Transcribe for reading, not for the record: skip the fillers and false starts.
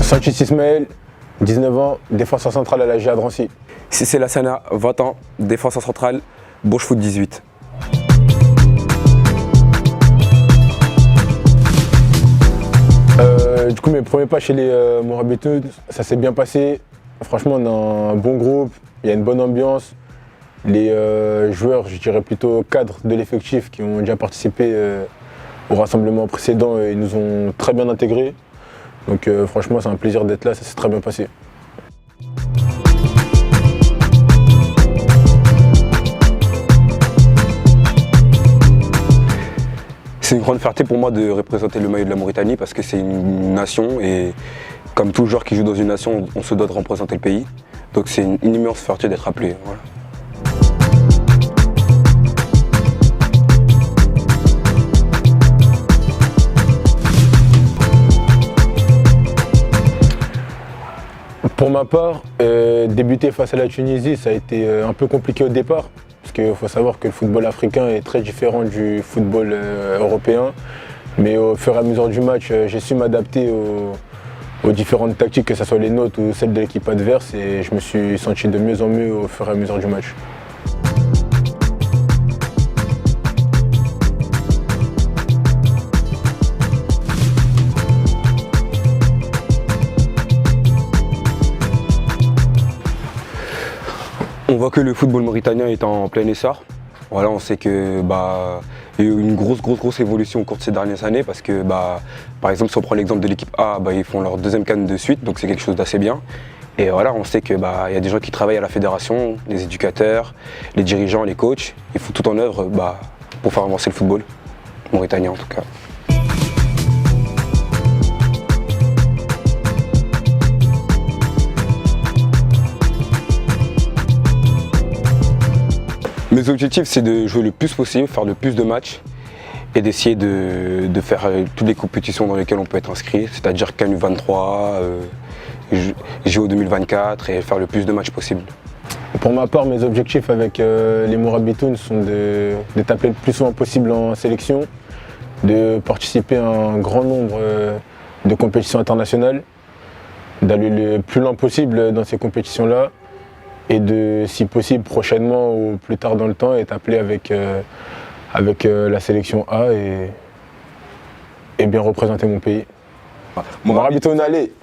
Sanchez Ismaël, 19 ans, défenseur central à la GA de Drancy. Cissé Lassana, 20 ans, défenseur central, Bourges Foot 18. Du coup, mes premiers pas chez les Mourabitoun, ça s'est bien passé. Franchement, on a un bon groupe, il y a une bonne ambiance. Les joueurs, je dirais plutôt cadres de l'effectif qui ont déjà participé au rassemblement précédent, ils nous ont très bien intégrés. Donc franchement, c'est un plaisir d'être là, ça s'est très bien passé. C'est une grande fierté pour moi de représenter le maillot de la Mauritanie parce que c'est une nation et comme tout joueur qui joue dans une nation, on se doit de représenter le pays. Donc c'est une immense fierté d'être appelé. Voilà. Pour ma part, débuter face à la Tunisie, ça a été un peu compliqué au départ. Parce qu'il faut savoir que le football africain est très différent du football européen. Mais au fur et à mesure du match, j'ai su m'adapter aux différentes tactiques, que ce soit les nôtres ou celles de l'équipe adverse. Et je me suis senti de mieux en mieux au fur et à mesure du match. On voit que le football mauritanien est en plein essor. Voilà, on sait que il y a eu une grosse évolution au cours de ces dernières années parce que par exemple si on prend l'exemple de l'équipe A, ils font leur deuxième CAN de suite, donc c'est quelque chose d'assez bien. Et voilà, on sait qu'il y a des gens qui travaillent à la fédération, les éducateurs, les dirigeants, les coachs, ils font tout en œuvre pour faire avancer le football mauritanien en tout cas. Mes objectifs, c'est de jouer le plus possible, faire le plus de matchs et d'essayer de faire toutes les compétitions dans lesquelles on peut être inscrit, c'est-à-dire CAN U23, JO 2024 et faire le plus de matchs possible. Pour ma part, mes objectifs avec les Mourabitoun sont d'être appelé le plus souvent possible en sélection, de participer à un grand nombre de compétitions internationales, d'aller le plus loin possible dans ces compétitions-là, et de, si possible, prochainement ou plus tard dans le temps, être appelé avec la sélection A et bien représenter mon pays. Mourabitoun, allez!